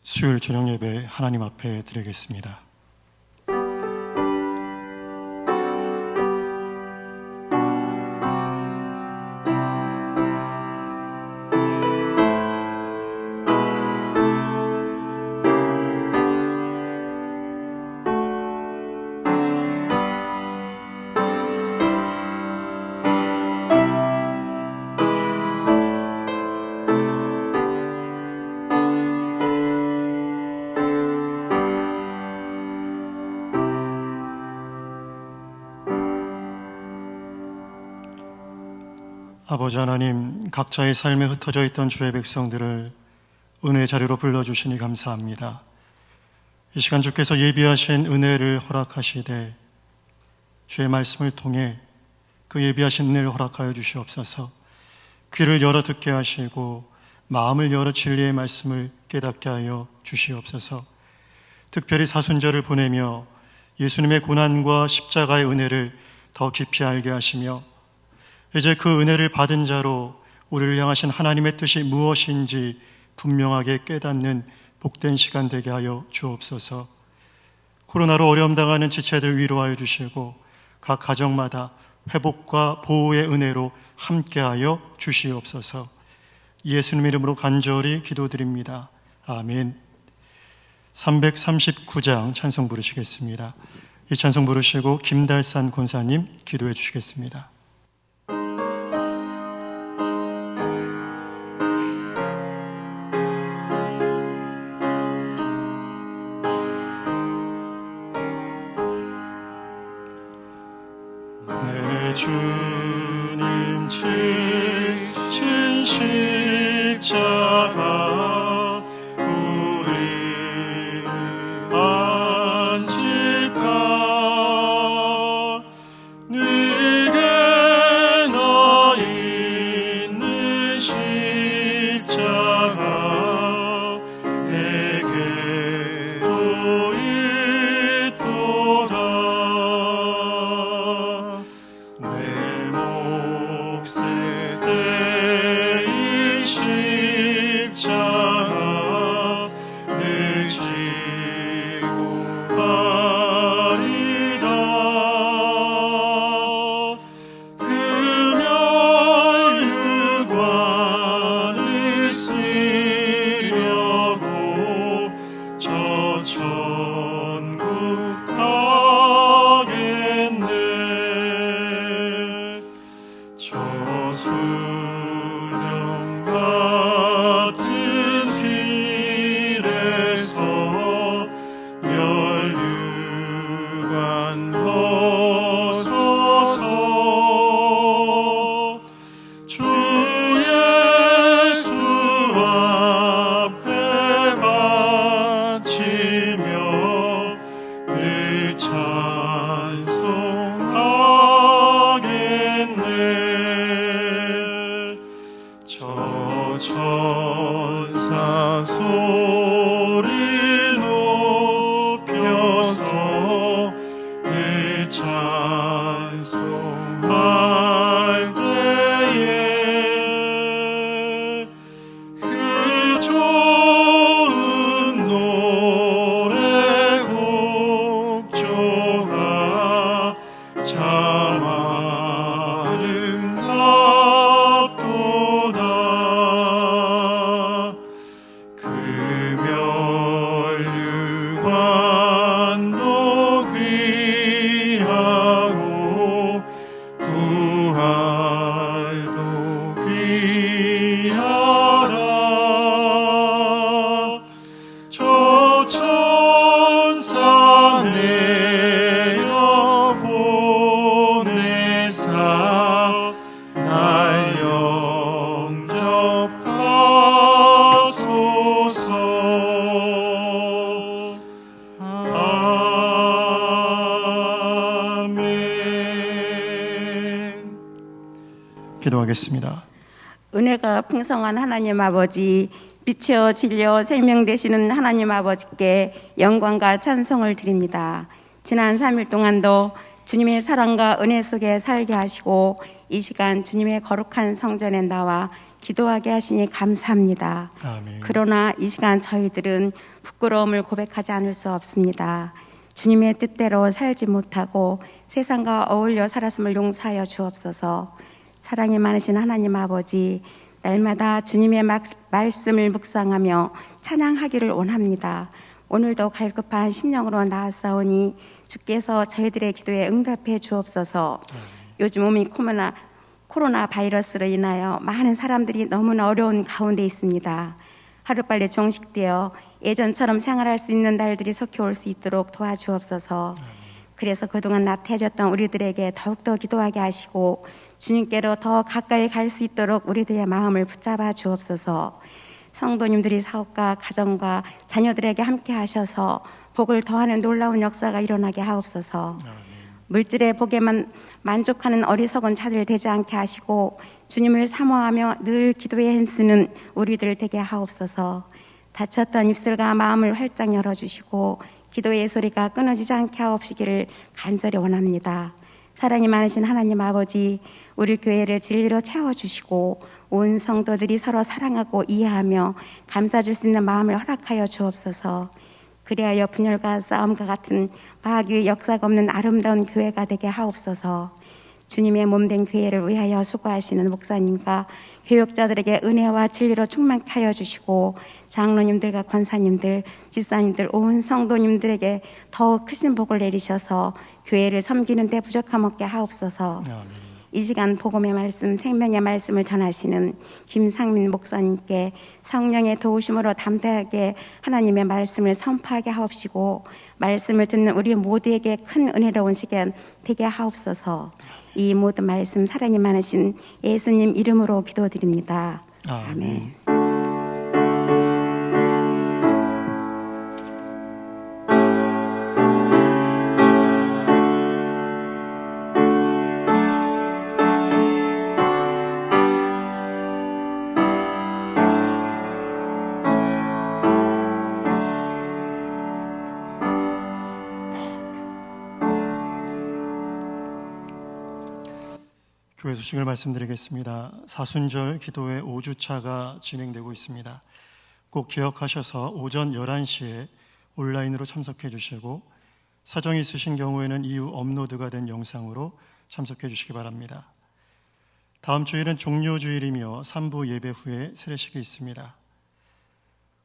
수요일 저녁 예배 하나님 앞에 드리겠습니다. 아버지 하나님, 각자의 삶에 흩어져 있던 주의 백성들을 은혜의 자리로 불러주시니 감사합니다. 이 시간 주께서 예비하신 은혜를 허락하시되 주의 말씀을 통해 그 예비하신 은혜를 허락하여 주시옵소서. 귀를 열어 듣게 하시고 마음을 열어 진리의 말씀을 깨닫게 하여 주시옵소서. 특별히 사순절을 보내며 예수님의 고난과 십자가의 은혜를 더 깊이 알게 하시며 이제 그 은혜를 받은 자로 우리를 향하신 하나님의 뜻이 무엇인지 분명하게 깨닫는 복된 시간 되게 하여 주옵소서. 코로나로 어려움 당하는 지체들 위로하여 주시고 각 가정마다 회복과 보호의 은혜로 함께하여 주시옵소서. 예수님 이름으로 간절히 기도드립니다. 아멘. 339장 찬송 부르시겠습니다. 이 찬송 부르시고 김달산 권사님 기도해 주시겠습니다. 주님 지신 십자가 우리를 안질까 네게 나 있는 십자가 내게도 있도다. 내 몫에 대인 십자가 늘 지고 가리라. 금연유관을 쓰려고 저 천국 가겠네. 저수정 같은 길에서 멸류관 벗어서 주 예수 앞에 바치며 늘 찬송하겠네. 저 천사 소리 높여서 늘 찬송할 때에 그 좋은 노래곡 조가 참 아름답도다. 금연유관도 귀하고 부활도 귀하라. 저 천사 내려 보내사 날 영접하소서. 아멘. 기도하겠습니다. 은혜가 풍성한 하나님 아버지, 빛이여 진리여 생명 되시는 하나님 아버지께 영광과 찬송을 드립니다. 지난 3일 동안도 주님의 사랑과 은혜 속에 살게 하시고 이 시간 주님의 거룩한 성전에 나와 기도하게 하시니 감사합니다. 아멘. 그러나 이 시간 저희들은 부끄러움을 고백하지 않을 수 없습니다. 주님의 뜻대로 살지 못하고 세상과 어울려 살았음을 용서하여 주옵소서. 사랑이 많으신 하나님 아버지, 날마다 주님의 말씀을 묵상하며 찬양하기를 원합니다. 오늘도 갈급한 심령으로 나아싸우니 주께서 저희들의 기도에 응답해 주옵소서. 요즘 코로나 바이러스로 인하여 많은 사람들이 너무나 어려운 가운데 있습니다. 하루빨리 종식되어 예전처럼 생활할 수 있는 날들이 속히 올 수 있도록 도와주옵소서. 그래서 그동안 나태해졌던 우리들에게 더욱더 기도하게 하시고 주님께로 더 가까이 갈 수 있도록 우리들의 마음을 붙잡아 주옵소서. 성도님들이 사업과 가정과 자녀들에게 함께 하셔서 복을 더하는 놀라운 역사가 일어나게 하옵소서. 물질의 복에만 만족하는 어리석은 자들 되지 않게 하시고 주님을 사모하며 늘 기도에 힘쓰는 우리들 되게 하옵소서. 닫혔던 입술과 마음을 활짝 열어주시고 기도의 소리가 끊어지지 않게 하옵시기를 간절히 원합니다. 사랑이 많으신 하나님 아버지, 우리 교회를 진리로 채워주시고 온 성도들이 서로 사랑하고 이해하며 감싸줄 수 있는 마음을 허락하여 주옵소서. 그리하여 분열과 싸움과 같은 마귀의 역사가 없는 아름다운 교회가 되게 하옵소서. 주님의 몸된 교회를 위하여 수고하시는 목사님과 교역자들에게 은혜와 진리로 충만케 하여 주시고 장로님들과 권사님들, 집사님들, 온 성도님들에게 더욱 크신 복을 내리셔서 교회를 섬기는 데 부족함 없게 하옵소서. 아멘. 이 시간 복음의 말씀, 생명의 말씀을 전하시는 김상민 목사님께 성령의 도우심으로 담대하게 하나님의 말씀을 선포하게 하옵시고 말씀을 듣는 우리 모두에게 큰 은혜로운 시간 되게 하옵소서. 이 모든 말씀 사랑이 많으신 예수님 이름으로 기도드립니다. 아멘. 교회 소식을 말씀드리겠습니다. 사순절 기도회 5주차가 진행되고 있습니다. 꼭 기억하셔서 오전 11시에 온라인으로 참석해 주시고 사정이 있으신 경우에는 이후 업로드가 된 영상으로 참석해 주시기 바랍니다. 다음 주일은 종료주일이며 3부 예배 후에 세례식이 있습니다.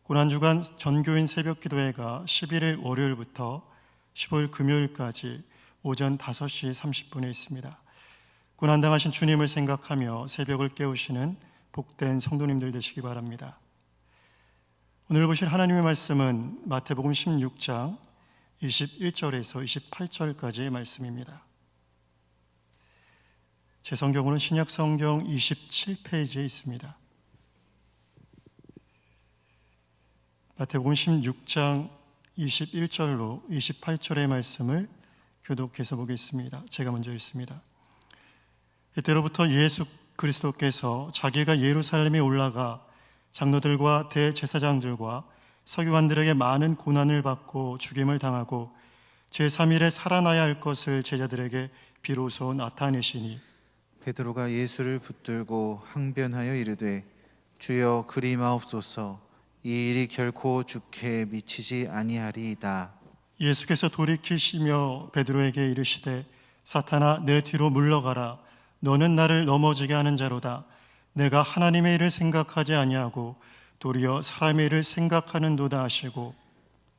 고난주간 전교인 새벽기도회가 11일 월요일부터 15일 금요일까지 오전 5시 30분에 있습니다. 고난당하신 주님을 생각하며 새벽을 깨우시는 복된 성도님들 되시기 바랍니다. 오늘 보실 하나님의 말씀은 마태복음 16장 21절에서 28절까지의 말씀입니다. 제 성경으로는 신약성경 27페이지에 있습니다. 마태복음 16장 21절로 28절의 말씀을 교독해서 보겠습니다. 제가 먼저 읽습니다. 이때로부터 예수 그리스도께서 자기가 예루살렘에 올라가 장로들과 대제사장들과 서기관들에게 많은 고난을 받고 죽임을 당하고 제3일에 살아나야 할 것을 제자들에게 비로소 나타내시니 베드로가 예수를 붙들고 항변하여 이르되 주여 그리 마옵소서 이 일이 결코 주께 미치지 아니하리이다. 예수께서 돌이키시며 베드로에게 이르시되 사탄아 내 뒤로 물러가라. 너는 나를 넘어지게 하는 자로다. 내가 하나님의 일을 생각하지 아니하고 도리어 사람의 일을 생각하는도다 하시고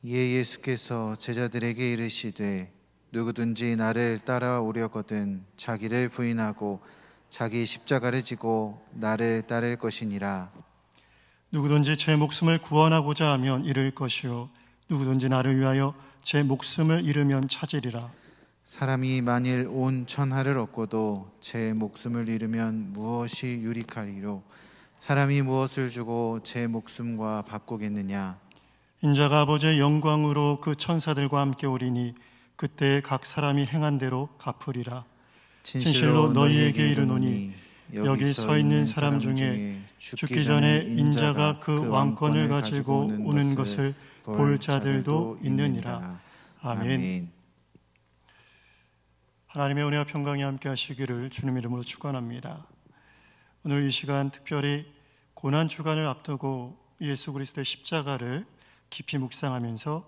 이에 예수께서 제자들에게 이르시되 누구든지 나를 따라오려거든 자기를 부인하고 자기 십자가를 지고 나를 따를 것이니라. 누구든지 제 목숨을 구원하고자 하면 잃을 것이요 누구든지 나를 위하여 제 목숨을 잃으면 찾으리라. 사람이 만일 온 천하를 얻고도 제 목숨을 잃으면 무엇이 유익하리요? 사람이 무엇을 주고 제 목숨과 바꾸겠느냐? 인자가 아버지의 영광으로 그 천사들과 함께 오리니 그때 각 사람이 행한 대로 갚으리라. 진실로 너희에게 이르노니 여기 서 있는 사람 중에 죽기 전에 인자가 그 왕권을 가지고 오는 것을 볼 자들도 있느니라. 아멘. 하나님의 은혜와 평강이 함께 하시기를 주님 이름으로 축원합니다. 오늘 이 시간 특별히 고난주간을 앞두고 예수 그리스도의 십자가를 깊이 묵상하면서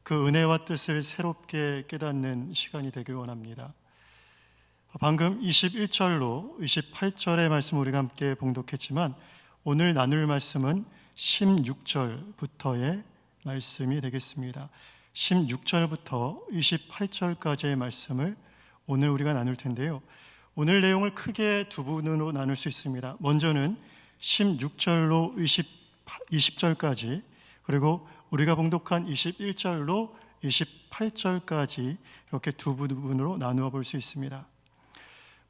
그 은혜와 뜻을 새롭게 깨닫는 시간이 되길 원합니다. 방금 21절로 28절의 말씀을 우리가 함께 봉독했지만 오늘 나눌 말씀은 16절부터의 말씀이 되겠습니다. 16절부터 28절까지의 말씀을 오늘 우리가 나눌 텐데요. 오늘 내용을 크게 두 부분으로 나눌 수 있습니다. 먼저는 16절로 20절까지, 그리고 우리가 봉독한 21절로 28절까지 이렇게 두 부분으로 나누어 볼 수 있습니다.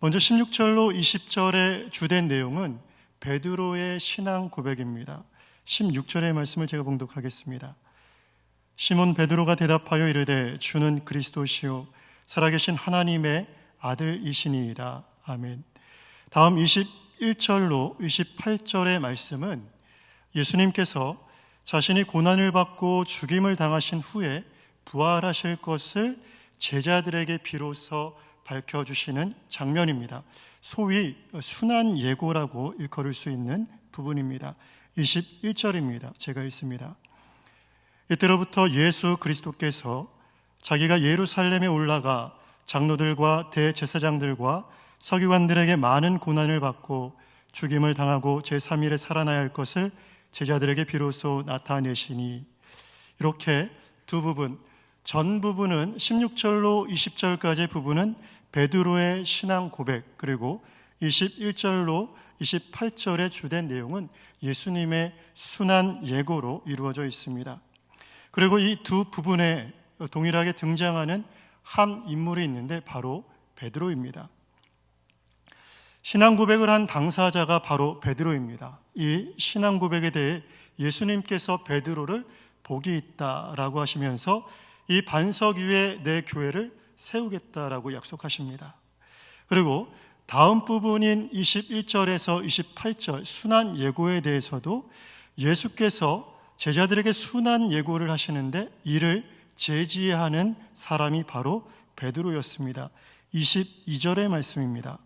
먼저 16절로 20절의 주된 내용은 베드로의 신앙 고백입니다. 16절의 말씀을 제가 봉독하겠습니다. 시몬 베드로가 대답하여 이르되 주는 그리스도시요 살아계신 하나님의 아들이시니이다. 아멘. 다음 21절로 28절의 말씀은 예수님께서 자신이 고난을 받고 죽임을 당하신 후에 부활하실 것을 제자들에게 비로소 밝혀주시는 장면입니다. 소위 순환 예고라고 일컬을 수 있는 부분입니다. 21절입니다. 제가 읽습니다. 이때로부터 예수 그리스도께서 자기가 예루살렘에 올라가 장로들과 대제사장들과 서기관들에게 많은 고난을 받고 죽임을 당하고 제3일에 살아나야 할 것을 제자들에게 비로소 나타내시니, 이렇게 두 부분, 전 부분은 16절로 20절까지의 부분은 베드로의 신앙 고백, 그리고 21절로 28절의 주된 내용은 예수님의 순환 예고로 이루어져 있습니다. 그리고 이 두 부분에 동일하게 등장하는 한 인물이 있는데 바로 베드로입니다. 신앙 고백을 한 당사자가 바로 베드로입니다. 이 신앙 고백에 대해 예수님께서 베드로를 복이 있다라고 하시면서 이 반석 위에 내 교회를 세우겠다라고 약속하십니다. 그리고 다음 부분인 21절에서 28절 순환 예고에 대해서도 예수께서 제자들에게 순환 예고를 하시는데 이를 제지하는 사람이 바로 베드로였습니다. 22절의 말씀입니다.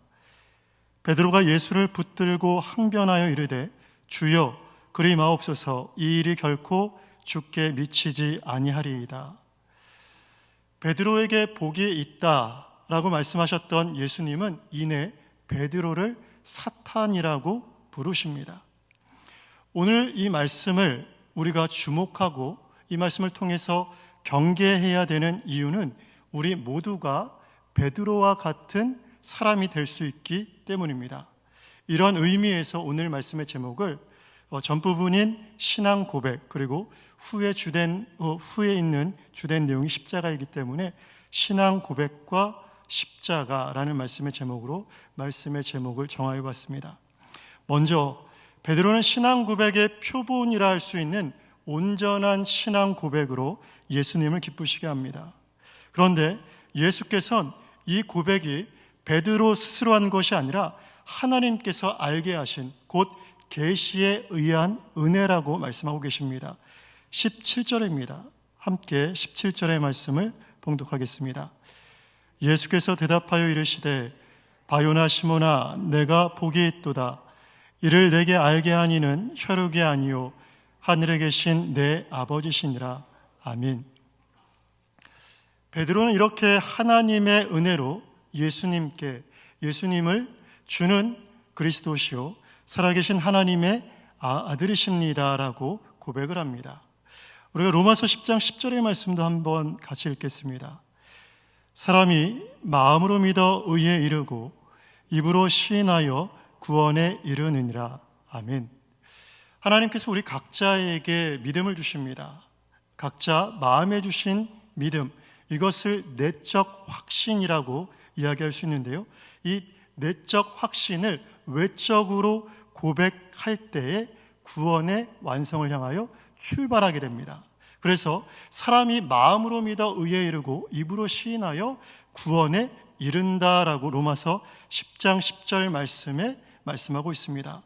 베드로가 예수를 붙들고 항변하여 이르되 주여 그리 마옵소서, 이 일이 결코 주께 미치지 아니하리이다. 베드로에게 복이 있다라고 말씀하셨던 예수님은 이내 베드로를 사탄이라고 부르십니다. 오늘 이 말씀을 우리가 주목하고 이 말씀을 통해서 경계해야 되는 이유는 우리 모두가 베드로와 같은 사람이 될 수 있기 때문입니다. 이런 의미에서 오늘 말씀의 제목을 전 부분인 신앙 고백, 그리고 후에 있는 주된 내용이 십자가이기 때문에 신앙 고백과 십자가라는 말씀의 제목으로 말씀의 제목을 정하여 봤습니다. 먼저 베드로는 신앙 고백의 표본이라 할 수 있는 온전한 신앙 고백으로 예수님을 기쁘시게 합니다. 그런데 예수께서는 이 고백이 베드로 스스로 한 것이 아니라 하나님께서 알게 하신 곧 계시에 의한 은혜라고 말씀하고 계십니다. 17절입니다. 함께 17절의 말씀을 봉독하겠습니다. 예수께서 대답하여 이르시되 바요나 시몬아 내가 복이 있도다. 이를 내게 알게 하니는 혈육이 아니요 하늘에 계신 내 아버지시니라. 아멘. 베드로는 이렇게 하나님의 은혜로 예수님을 주는 그리스도시요 살아계신 하나님의 아들이십니다라고 고백을 합니다. 우리가 로마서 10장 10절의 말씀도 한번 같이 읽겠습니다. 사람이 마음으로 믿어 의에 이르고 입으로 시인하여 구원에 이르느니라. 아멘. 하나님께서 우리 각자에게 믿음을 주십니다. 각자 마음에 주신 믿음, 이것을 내적 확신이라고 이야기할 수 있는데요, 이 내적 확신을 외적으로 고백할 때에 구원의 완성을 향하여 출발하게 됩니다. 그래서 사람이 마음으로 믿어 의에 이르고 입으로 시인하여 구원에 이른다라고 로마서 10장 10절 말씀에 말씀하고 있습니다.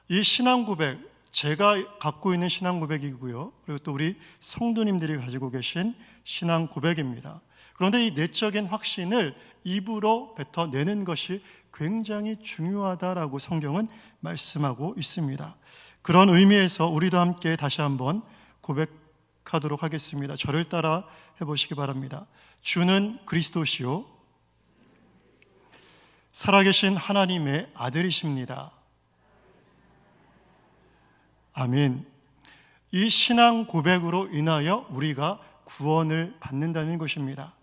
이 신앙 고백, 제가 갖고 있는 신앙 고백이고요, 그리고 또 우리 성도님들이 가지고 계신 신앙 고백입니다. 그런데 이 내적인 확신을 입으로 뱉어내는 것이 굉장히 중요하다라고 성경은 말씀하고 있습니다. 그런 의미에서 우리도 함께 다시 한번 고백하도록 하겠습니다. 저를 따라 해보시기 바랍니다. 주는 그리스도시요 살아계신 하나님의 아들이십니다. 아멘. 이 신앙 고백으로 인하여 우리가 구원을 받는다는 것입니다.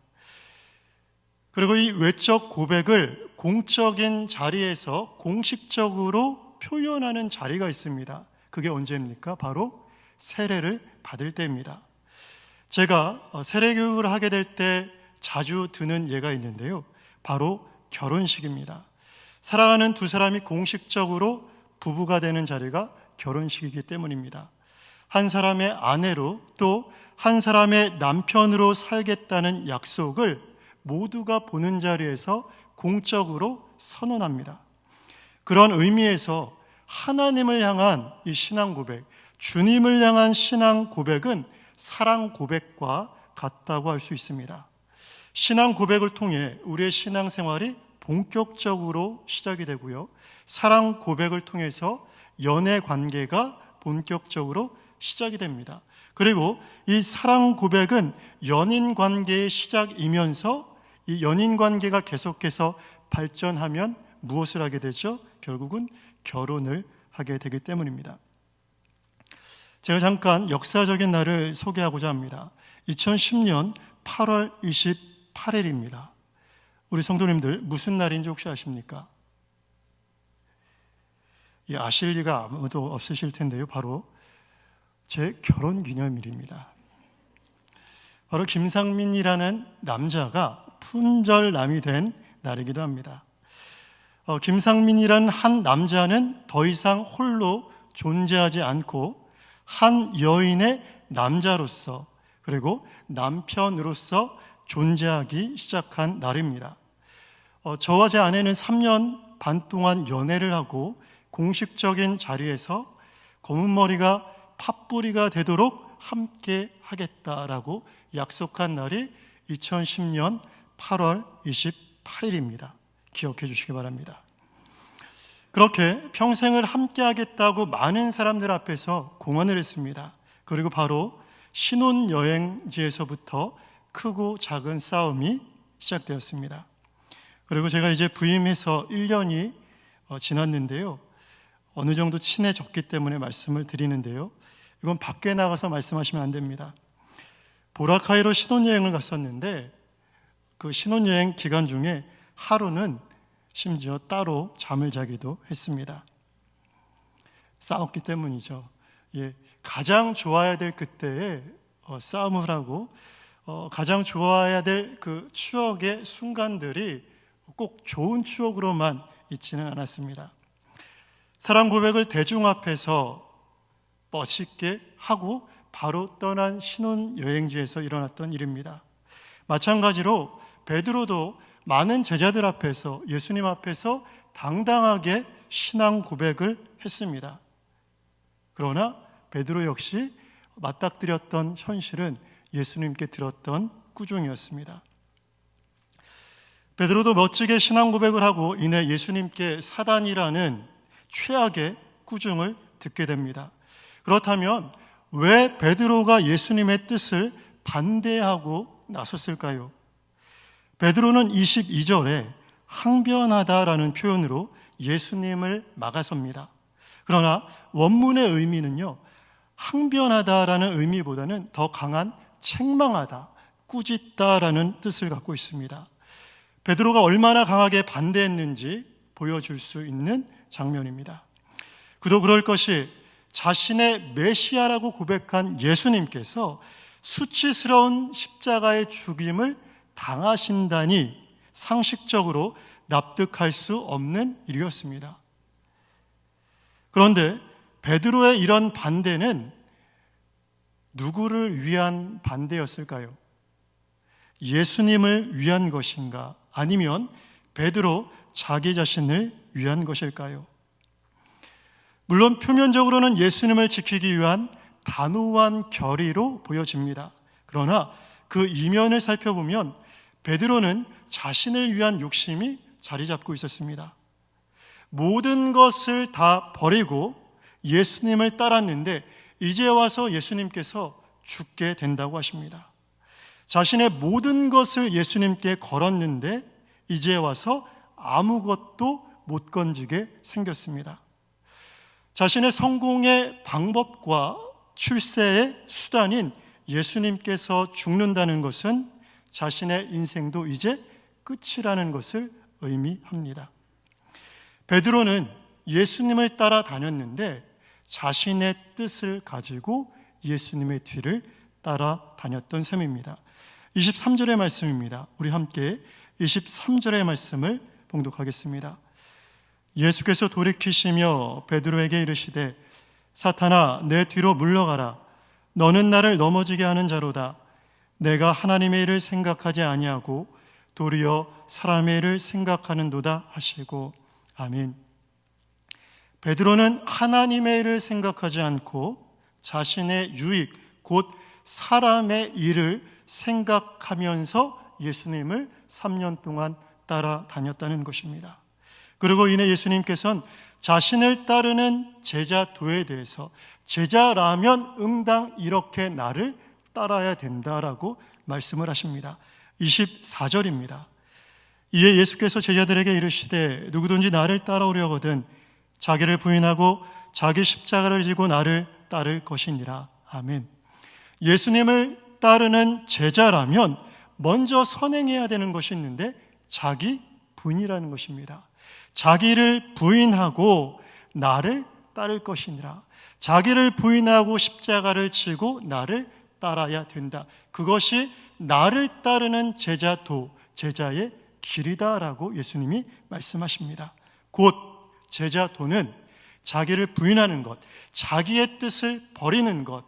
그리고 이 외적 고백을 공적인 자리에서 공식적으로 표현하는 자리가 있습니다. 그게 언제입니까? 바로 세례를 받을 때입니다. 제가 세례 교육을 하게 될 때 자주 드는 예가 있는데요. 바로 결혼식입니다. 사랑하는 두 사람이 공식적으로 부부가 되는 자리가 결혼식이기 때문입니다. 한 사람의 아내로 또 한 사람의 남편으로 살겠다는 약속을 모두가 보는 자리에서 공적으로 선언합니다. 그런 의미에서 하나님을 향한 이 신앙 고백, 주님을 향한 신앙 고백은 사랑 고백과 같다고 할 수 있습니다. 신앙 고백을 통해 우리의 신앙 생활이 본격적으로 시작이 되고요. 사랑 고백을 통해서 연애 관계가 본격적으로 시작이 됩니다. 그리고 이 사랑 고백은 연인 관계의 시작이면서 이 연인 관계가 계속해서 발전하면 무엇을 하게 되죠? 결국은 결혼을 하게 되기 때문입니다. 제가 잠깐 역사적인 날을 소개하고자 합니다. 2010년 8월 28일입니다. 우리 성도님들 무슨 날인지 혹시 아십니까? 아실 리가 아무도 없으실 텐데요. 바로 제 결혼 기념일입니다. 바로 김상민이라는 남자가 품절남이 된 날이기도 합니다. 김상민이라는 한 남자는 더 이상 홀로 존재하지 않고 한 여인의 남자로서 그리고 남편으로서 존재하기 시작한 날입니다. 저와 제 아내는 3년 반 동안 연애를 하고 공식적인 자리에서 검은 머리가 팥뿌리가 되도록 함께 하겠다라고 약속한 날이 2010년 8월 28일입니다. 기억해 주시기 바랍니다. 그렇게 평생을 함께 하겠다고 많은 사람들 앞에서 공언을 했습니다. 그리고 바로 신혼여행지에서부터 크고 작은 싸움이 시작되었습니다. 그리고 제가 이제 부임해서 1년이 지났는데요. 어느 정도 친해졌기 때문에 말씀을 드리는데요. 이건 밖에 나가서 말씀하시면 안 됩니다. 보라카이로 신혼여행을 갔었는데 그 신혼여행 기간 중에 하루는 심지어 따로 잠을 자기도 했습니다. 싸웠기 때문이죠. 가장 좋아야 될 그때에 싸움을 하고 가장 좋아야 될 그 추억의 순간들이 꼭 좋은 추억으로만 있지는 않았습니다. 사랑 고백을 대중 앞에서 멋있게 하고 바로 떠난 신혼여행지에서 일어났던 일입니다. 마찬가지로 베드로도 많은 제자들 앞에서 예수님 앞에서 당당하게 신앙 고백을 했습니다. 그러나 베드로 역시 맞닥뜨렸던 현실은 예수님께 들었던 꾸중이었습니다. 베드로도 멋지게 신앙 고백을 하고 이내 예수님께 사단이라는 최악의 꾸중을 듣게 됩니다. 그렇다면 왜 베드로가 예수님의 뜻을 반대하고 나섰을까요? 베드로는 22절에 항변하다라는 표현으로 예수님을 막아섭니다. 그러나 원문의 의미는요, 항변하다라는 의미보다는 더 강한 책망하다, 꾸짖다라는 뜻을 갖고 있습니다. 베드로가 얼마나 강하게 반대했는지 보여줄 수 있는 장면입니다. 그도 그럴 것이 자신의 메시아라고 고백한 예수님께서 수치스러운 십자가의 죽임을 당하신다니 상식적으로 납득할 수 없는 일이었습니다. 그런데 베드로의 이런 반대는 누구를 위한 반대였을까요? 예수님을 위한 것인가? 아니면 베드로 자기 자신을 위한 것일까요? 물론 표면적으로는 예수님을 지키기 위한 단호한 결의로 보여집니다. 그러나 그 이면을 살펴보면 베드로는 자신을 위한 욕심이 자리 잡고 있었습니다. 모든 것을 다 버리고 예수님을 따랐는데 이제 와서 예수님께서 죽게 된다고 하십니다. 자신의 모든 것을 예수님께 걸었는데 이제 와서 아무것도 못 건지게 생겼습니다. 자신의 성공의 방법과 출세의 수단인 예수님께서 죽는다는 것은 자신의 인생도 이제 끝이라는 것을 의미합니다. 베드로는 예수님을 따라 다녔는데 자신의 뜻을 가지고 예수님의 뒤를 따라 다녔던 셈입니다. 23절의 말씀입니다. 우리 함께 23절의 말씀을 봉독하겠습니다. 예수께서 돌이키시며 베드로에게 이르시되 사탄아 내 뒤로 물러가라. 너는 나를 넘어지게 하는 자로다. 내가 하나님의 일을 생각하지 아니하고 도리어 사람의 일을 생각하는도다 하시고. 아멘. 베드로는 하나님의 일을 생각하지 않고 자신의 유익, 곧 사람의 일을 생각하면서 예수님을 3년 동안 따라다녔다는 것입니다. 그리고 이내 예수님께서는 자신을 따르는 제자도에 대해서 제자라면 응당 이렇게 나를 따라야 된다라고 말씀을 하십니다. 24절입니다. 이에 예수께서 제자들에게 이르시되 누구든지 나를 따라오려거든 자기를 부인하고 자기 십자가를 지고 나를 따를 것이니라. 아멘. 예수님을 따르는 제자라면 먼저 선행해야 되는 것이 있는데 자기 부인이라는 것입니다. 자기를 부인하고 나를 따를 것이니라. 자기를 부인하고 십자가를 지고 나를 따라야 된다. 그것이 나를 따르는 제자도, 제자의 길이다라고 예수님이 말씀하십니다. 곧 제자도는 자기를 부인하는 것, 자기의 뜻을 버리는 것,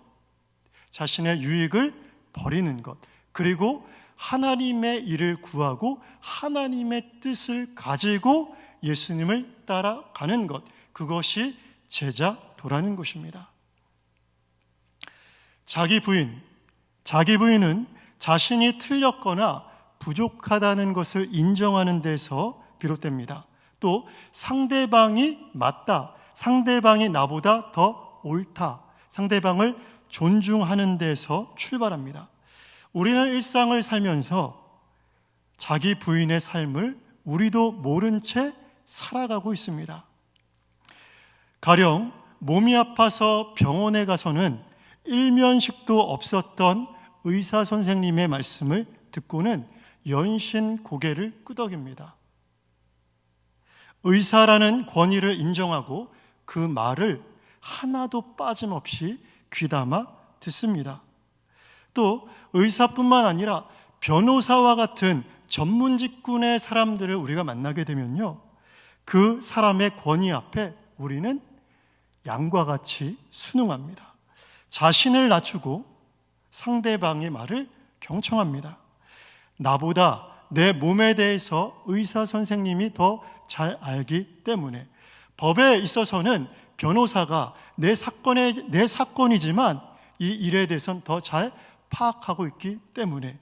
자신의 유익을 버리는 것, 그리고 하나님의 일을 구하고 하나님의 뜻을 가지고 예수님을 따라가는 것, 그것이 제자도라는 것입니다. 자기 부인은 자신이 틀렸거나 부족하다는 것을 인정하는 데서 비롯됩니다. 또 상대방이 맞다, 상대방이 나보다 더 옳다, 상대방을 존중하는 데서 출발합니다. 우리는 일상을 살면서 자기 부인의 삶을 우리도 모른 채 살아가고 있습니다. 가령 몸이 아파서 병원에 가서는 일면식도 없었던 의사 선생님의 말씀을 듣고는 연신 고개를 끄덕입니다. 의사라는 권위를 인정하고 그 말을 하나도 빠짐없이 귀담아 듣습니다. 또 의사뿐만 아니라 변호사와 같은 전문 직군의 사람들을 우리가 만나게 되면요, 그 사람의 권위 앞에 우리는 양과 같이 순응합니다. 자신을 낮추고 상대방의 말을 경청합니다. 나보다 내 몸에 대해서 의사 선생님이 더 잘 알기 때문에, 법에 있어서는 변호사가 내 사건이지만 이 일에 대해서는 더 잘 파악하고 있기 때문에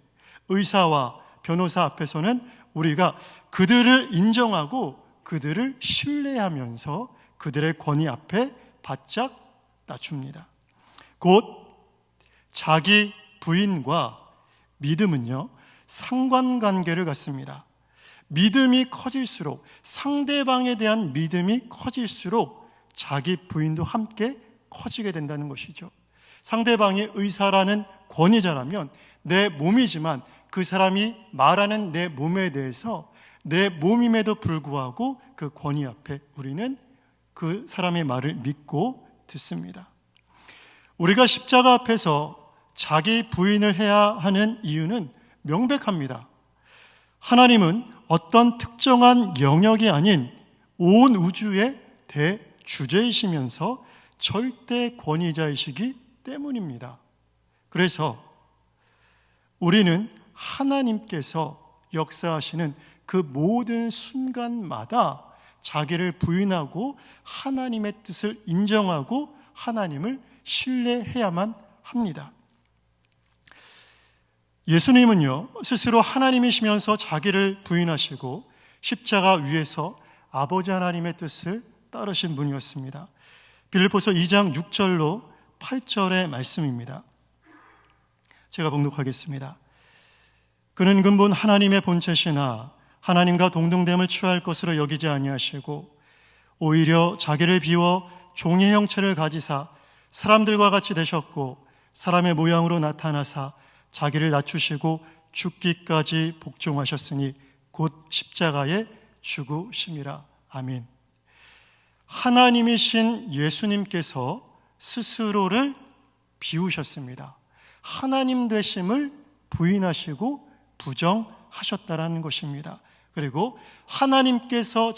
의사와 변호사 앞에서는 우리가 그들을 인정하고 그들을 신뢰하면서 그들의 권위 앞에 바짝 낮춥니다. 곧 자기 부인과 믿음은요, 상관관계를 갖습니다. 믿음이 커질수록, 상대방에 대한 믿음이 커질수록 자기 부인도 함께 커지게 된다는 것이죠. 상대방이 의사라는 권위자라면 내 몸이지만 그 사람이 말하는 내 몸에 대해서 내 몸임에도 불구하고 그 권위 앞에 우리는 그 사람의 말을 믿고 듣습니다. 우리가 십자가 앞에서 자기 부인을 해야 하는 이유는 명백합니다. 하나님은 어떤 특정한 영역이 아닌 온 우주의 대주제이시면서 절대 권위자이시기 때문입니다. 그래서 우리는 하나님께서 역사하시는 그 모든 순간마다 자기를 부인하고 하나님의 뜻을 인정하고 하나님을 신뢰해야만 합니다. 예수님은요, 스스로 하나님이시면서 자기를 부인하시고 십자가 위에서 아버지 하나님의 뜻을 따르신 분이었습니다. 빌립보서 2장 6절로 8절의 말씀입니다. 제가 봉독하겠습니다. 그는 근본 하나님의 본체시나 하나님과 동등됨을 취할 것으로 여기지 아니하시고 오히려 자기를 비워 종의 형체를 가지사 사람들과 같이 되셨고 사람의 모양으로 나타나사 자기를 낮추시고 죽기까지 복종하셨으니 곧 십자가에 죽으심이라. 아멘. 하나님이신 예수님께서 스스로를 비우셨습니다. 하나님 되심을 부인하시고 부정하셨다라는 것입니다. 그리고 하나님께서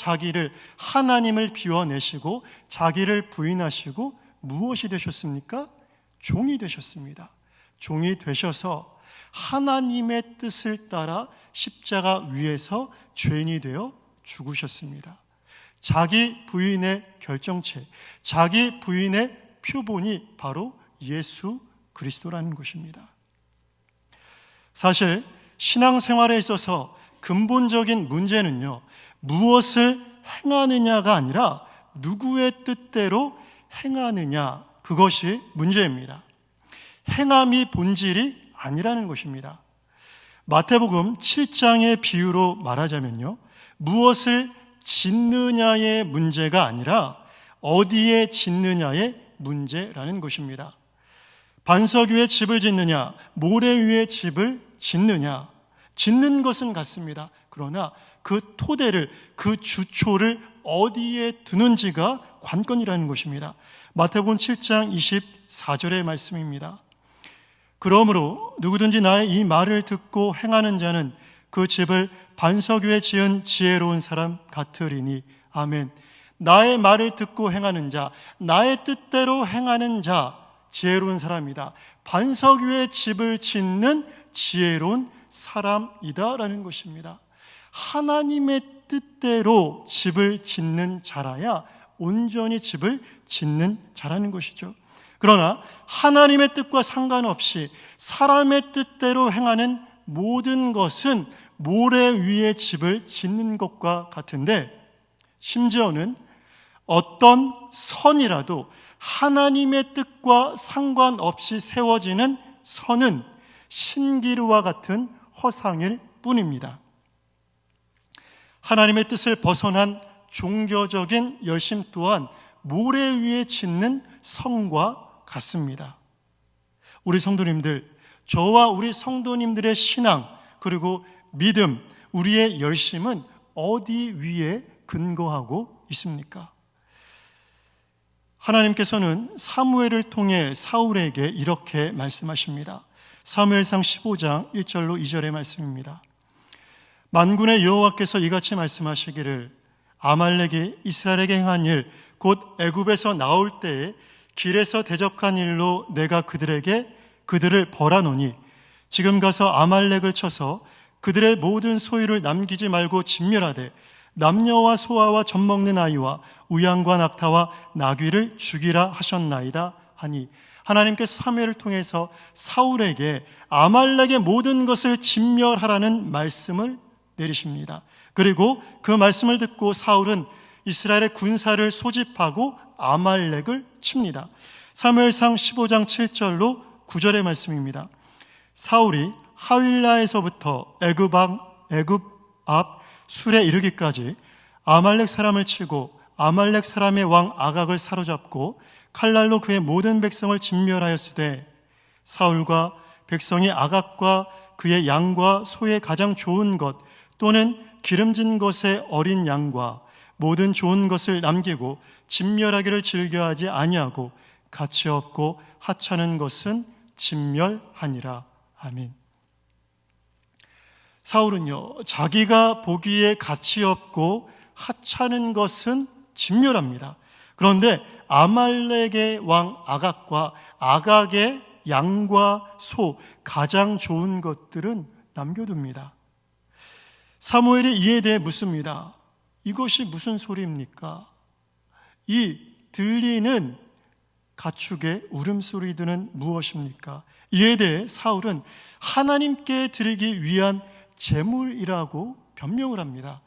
하나님을 비워내시고 자기를 부인하시고 무엇이 되셨습니까? 종이 되셨습니다. 종이 되셔서 하나님의 뜻을 따라 십자가 위에서 죄인이 되어 죽으셨습니다. 자기 부인의 결정체, 자기 부인의 표본이 바로 예수 그리스도라는 것입니다. 사실 신앙생활에 있어서 근본적인 문제는요, 무엇을 행하느냐가 아니라 누구의 뜻대로 행하느냐, 그것이 문제입니다. 행함이 본질이 아니라는 것입니다. 마태복음 7장의 비유로 말하자면요, 무엇을 짓느냐의 문제가 아니라 어디에 짓느냐의 문제라는 것입니다. 반석 위에 집을 짓느냐, 모래 위에 집을 짓느냐, 짓는 것은 같습니다. 그러나 그 토대를, 그 주초를 어디에 두는지가 관건이라는 것입니다. 마태복음 7장 24절의 말씀입니다. 그러므로 누구든지 나의 이 말을 듣고 행하는 자는 그 집을 반석 위에 지은 지혜로운 사람 같으리니. 아멘. 나의 말을 듣고 행하는 자, 나의 뜻대로 행하는 자, 지혜로운 사람이다. 반석 위에 집을 짓는 지혜로운 사람이다라는 것입니다. 하나님의 뜻대로 집을 짓는 자라야 온전히 집을 짓는 자라는 것이죠. 그러나 하나님의 뜻과 상관없이 사람의 뜻대로 행하는 모든 것은 모래 위에 집을 짓는 것과 같은데, 심지어는 어떤 선이라도 하나님의 뜻과 상관없이 세워지는 선은 신기루와 같은 허상일 뿐입니다. 하나님의 뜻을 벗어난 종교적인 열심 또한 모래 위에 짓는 성과 같습니다. 우리 성도님들, 저와 우리 성도님들의 신앙, 그리고 믿음, 우리의 열심은 어디 위에 근거하고 있습니까? 하나님께서는 사무엘을 통해 사울에게 이렇게 말씀하십니다. 사무엘상 15장 1절로 2절의 말씀입니다. 만군의 여호와께서 이같이 말씀하시기를 아말렉이 이스라엘에게 행한 일, 곧 애굽에서 나올 때에 길에서 대적한 일로 내가 그들을 벌하노니 지금 가서 아말렉을 쳐서 그들의 모든 소유를 남기지 말고 진멸하되 남녀와 소아와 젖먹는 아이와 우양과 낙타와 나귀를 죽이라 하셨나이다 하니, 하나님께서 사무엘을 통해서 사울에게 아말렉의 모든 것을 진멸하라는 말씀을 내리십니다. 그리고 그 말씀을 듣고 사울은 이스라엘의 군사를 소집하고 아말렉을 칩니다. 사무엘상 15장 7절로 9절의 말씀입니다. 사울이 하윌라에서부터 애굽 앞 술에 이르기까지 아말렉 사람을 치고 아말렉 사람의 왕 아각을 사로잡고 칼날로 그의 모든 백성을 진멸하였으되, 사울과 백성이 아각과 그의 양과 소의 가장 좋은 것 또는 기름진 것의 어린 양과 모든 좋은 것을 남기고 진멸하기를 즐겨하지 아니하고 가치 없고 하찮은 것은 진멸하니라. 아멘. 사울은요, 자기가 보기에 가치 없고 하찮은 것은 진멸합니다. 그런데 아말렉의 왕 아각과 아각의 양과 소, 가장 좋은 것들은 남겨둡니다. 사무엘이 이에 대해 묻습니다. 이것이 무슨 소리입니까? 이 들리는 가축의 울음소리들은 무엇입니까? 이에 대해 사울은 하나님께 드리기 위한 제물이라고 변명을 합니다.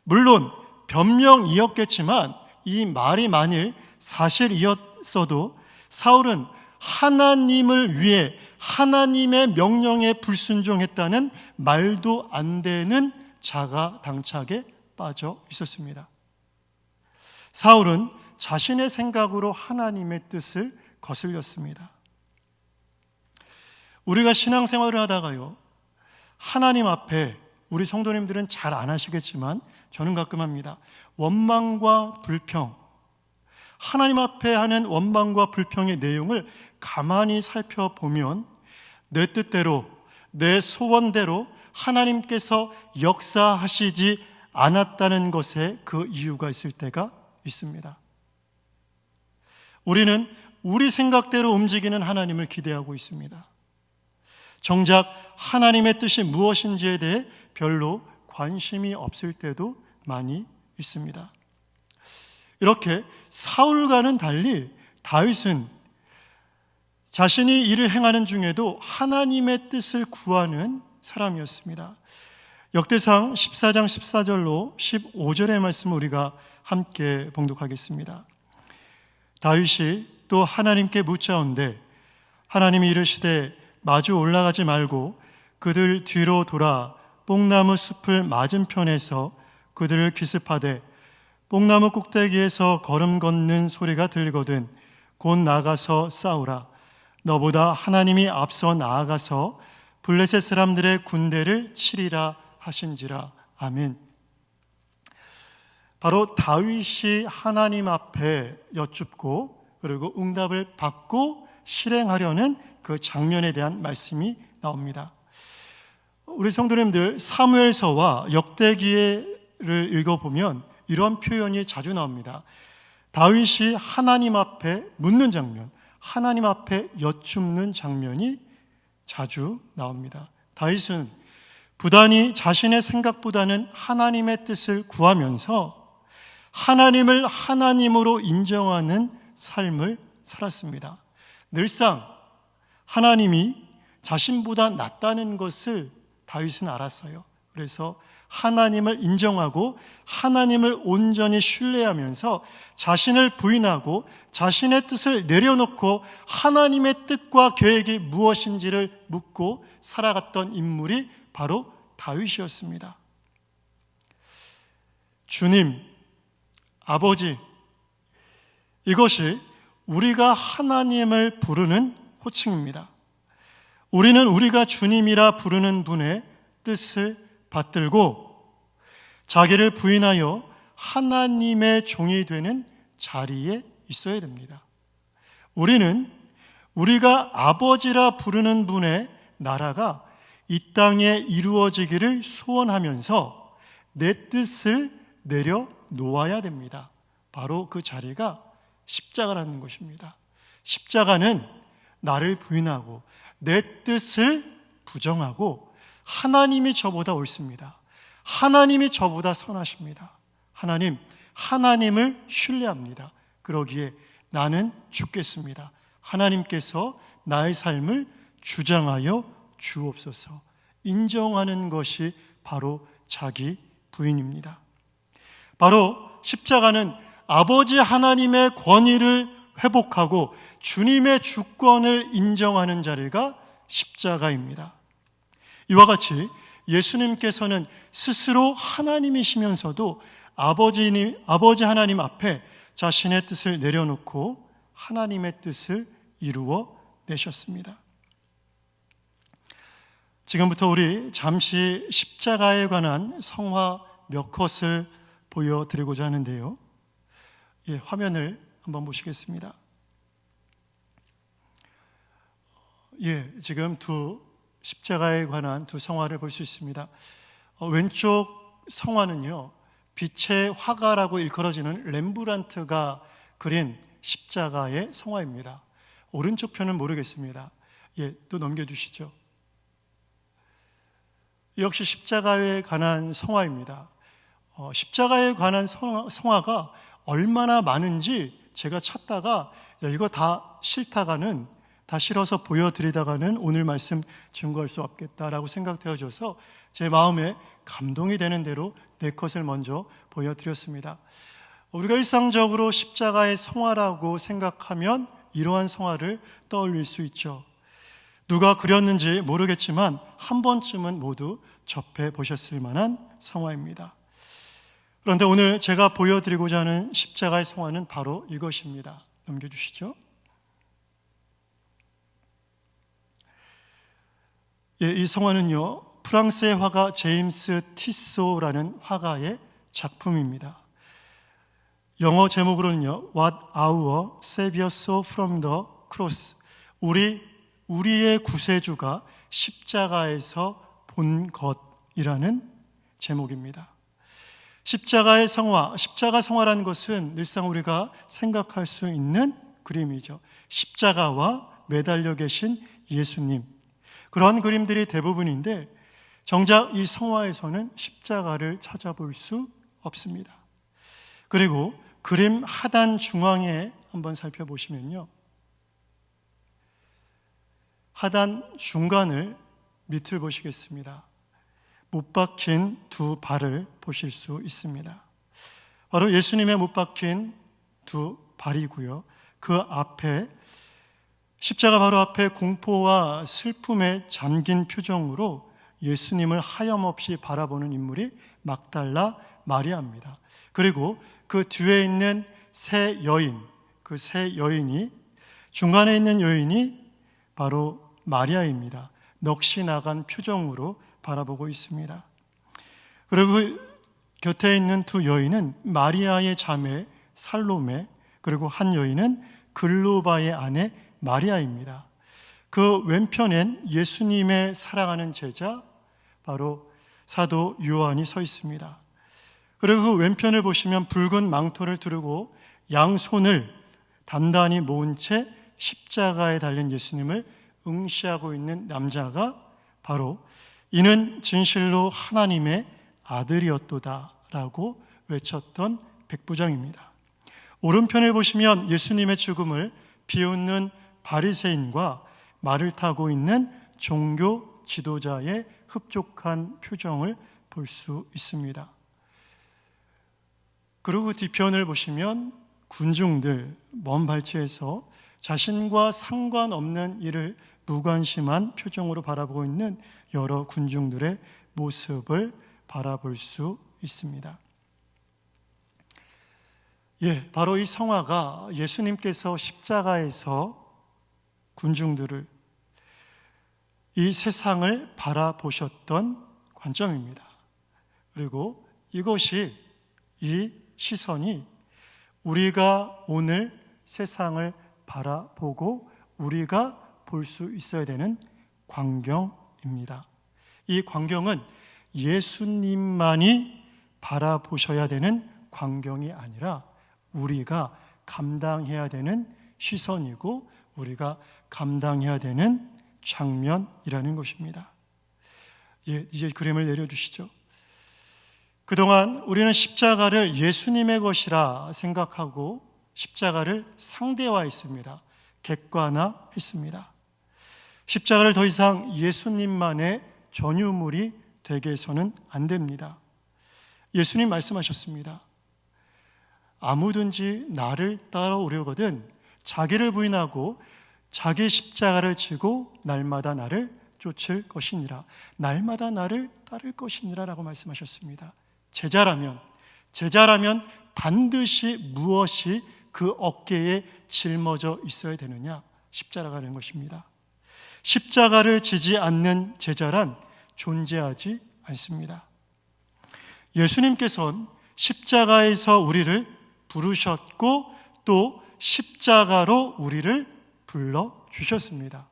물론 변명이었겠지만 이 말이 만일 사실이었어도 사울은 하나님을 위해 하나님의 명령에 불순종했다는 말도 안 되는 자가당착에 빠져 있었습니다. 사울은 자신의 생각으로 하나님의 뜻을 거슬렸습니다. 우리가 신앙생활을 하다가요, 하나님 앞에, 우리 성도님들은 잘 안 하시겠지만 저는 가끔 합니다. 원망과 불평, 하나님 앞에 하는 원망과 불평의 내용을 가만히 살펴보면 내 뜻대로, 내 소원대로 하나님께서 역사하시지 않았다는 것에 그 이유가 있을 때가 있습니다. 우리는 우리 생각대로 움직이는 하나님을 기대하고 있습니다. 정작 하나님의 뜻이 무엇인지에 대해 별로 관심이 없을 때도 많이 있습니다. 이렇게 사울과는 달리 다윗은 자신이 일을 행하는 중에도 하나님의 뜻을 구하는 사람이었습니다. 역대상 14장 14절로 15절의 말씀을 우리가 함께 봉독하겠습니다. 다윗이 또 하나님께 묻자온대 하나님이 이르시되 마주 올라가지 말고 그들 뒤로 돌아 뽕나무 숲을 맞은편에서 그들을 기습하되 뽕나무 꼭대기에서 걸음 걷는 소리가 들리거든 곧 나가서 싸우라. 너보다 하나님이 앞서 나아가서 블레셋 사람들의 군대를 치리라 하신지라. 아멘. 바로 다윗이 하나님 앞에 여쭙고 그리고 응답을 받고 실행하려는 그 장면에 대한 말씀이 나옵니다. 우리 성도님들 사무엘서와 역대기를 읽어보면 이런 표현이 자주 나옵니다. 다윗이 하나님 앞에 묻는 장면, 하나님 앞에 여쭙는 장면이 자주 나옵니다. 다윗은 부단히 자신의 생각보다는 하나님의 뜻을 구하면서 하나님을 하나님으로 인정하는 삶을 살았습니다. 늘상 하나님이 자신보다 낫다는 것을 다윗은 알았어요. 그래서 하나님을 인정하고 하나님을 온전히 신뢰하면서 자신을 부인하고 자신의 뜻을 내려놓고 하나님의 뜻과 계획이 무엇인지를 묻고 살아갔던 인물이 바로 다윗이었습니다. 주님, 아버지, 이것이 우리가 하나님을 부르는 호칭입니다. 우리는 우리가 주님이라 부르는 분의 뜻을 받들고 자기를 부인하여 하나님의 종이 되는 자리에 있어야 됩니다. 우리는 우리가 아버지라 부르는 분의 나라가 이 땅에 이루어지기를 소원하면서 내 뜻을 내려놓아야 됩니다. 바로 그 자리가 십자가라는 것입니다. 십자가는 나를 부인하고 내 뜻을 부정하고 하나님이 저보다 옳습니다. 하나님이 저보다 선하십니다. 하나님을 신뢰합니다. 그러기에 나는 죽겠습니다. 하나님께서 나의 삶을 주장하여 주옵소서. 인정하는 것이 바로 자기 부인입니다. 바로 십자가는 아버지 하나님의 권위를 회복하고 주님의 주권을 인정하는 자리가 십자가입니다. 이와 같이 예수님께서는 스스로 하나님이시면서도 아버지 하나님 앞에 자신의 뜻을 내려놓고 하나님의 뜻을 이루어 내셨습니다. 지금부터 우리 잠시 십자가에 관한 성화 몇 컷을 보여드리고자 하는데요. 화면을 한번 보시겠습니다. 지금 십자가에 관한 두 성화를 볼 수 있습니다. 왼쪽 성화는요, 빛의 화가라고 일컬어지는 렘브란트가 그린 십자가의 성화입니다. 오른쪽 편은 모르겠습니다. 또 넘겨주시죠. 역시 십자가에 관한 성화입니다. 십자가에 관한 성화가 얼마나 많은지 제가 찾다가 이거 다 싫다가는 다 싫어서 보여드리다가는 오늘 말씀 증거할 수 없겠다라고 생각되어져서 제 마음에 감동이 되는 대로 컷을 먼저 보여드렸습니다. 우리가 일상적으로 십자가의 성화라고 생각하면 이러한 성화를 떠올릴 수 있죠. 누가 그렸는지 모르겠지만 한 번쯤은 모두 접해 보셨을 만한 성화입니다. 그런데 오늘 제가 보여드리고자 하는 십자가의 성화는 바로 이것입니다. 넘겨주시죠. 이 성화는요, 프랑스의 화가 제임스 티소라는 화가의 작품입니다. 영어 제목으로는요, What Our Savior Saw from the Cross, 우리의 구세주가 십자가에서 본 것이라는 제목입니다. 십자가의 성화, 십자가 성화라는 것은 늘상 우리가 생각할 수 있는 그림이죠. 십자가와 매달려 계신 예수님, 그런 그림들이 대부분인데 정작 이 성화에서는 십자가를 찾아볼 수 없습니다. 그리고 그림 하단 중앙에 한번 살펴보시면요, 하단 중간을 밑을 보시겠습니다. 못 박힌 두 발을 보실 수 있습니다. 바로 예수님의 못 박힌 두 발이고요, 그 앞에 십자가 바로 앞에 공포와 슬픔에 잠긴 표정으로 예수님을 하염없이 바라보는 인물이 막달라 마리아입니다. 그리고 그 뒤에 있는 세 여인, 그 세 여인이, 중간에 있는 여인이 바로 마리아입니다. 넋이 나간 표정으로 바라보고 있습니다. 그리고 그 곁에 있는 두 여인은 마리아의 자매 살로메, 그리고 한 여인은 글로바의 아내 마리아입니다. 그 왼편엔 예수님의 사랑하는 제자 바로 사도 요한이 서 있습니다. 그리고 그 왼편을 보시면 붉은 망토를 두르고 양손을 단단히 모은 채 십자가에 달린 예수님을 응시하고 있는 남자가 바로 이는 진실로 하나님의 아들이었도다 라고 외쳤던 백부장입니다. 오른편을 보시면 예수님의 죽음을 비웃는 바리새인과 말을 타고 있는 종교 지도자의 흡족한 표정을 볼 수 있습니다. 그리고 뒤편을 보시면 군중들, 먼 발치에서 자신과 상관없는 일을 무관심한 표정으로 바라보고 있는 여러 군중들의 모습을 바라볼 수 있습니다. 바로 이 성화가 예수님께서 십자가에서 군중들을, 이 세상을 바라보셨던 관점입니다. 그리고 이 시선이 우리가 오늘 세상을 바라보고 우리가 볼 수 있어야 되는 광경입니다. 이 광경은 예수님만이 바라보셔야 되는 광경이 아니라 우리가 감당해야 되는 시선이고 우리가 감당해야 되는 장면이라는 것입니다. 이제 그림을 내려주시죠. 그동안 우리는 십자가를 예수님의 것이라 생각하고 십자가를 상대화했습니다. 객관화했습니다. 십자가를 더 이상 예수님만의 전유물이 되게 해서는 안 됩니다. 예수님 말씀하셨습니다. 아무든지 나를 따라오려거든 자기를 부인하고 자기 십자가를 지고 날마다 나를 쫓을 것이니라. 날마다 나를 따를 것이니라 라고 말씀하셨습니다. 제자라면 반드시 무엇이 그 어깨에 짊어져 있어야 되느냐? 십자가라는 것입니다. 십자가를 지지 않는 제자란 존재하지 않습니다. 예수님께서는 십자가에서 우리를 부르셨고 또 십자가로 우리를 불러주셨습니다.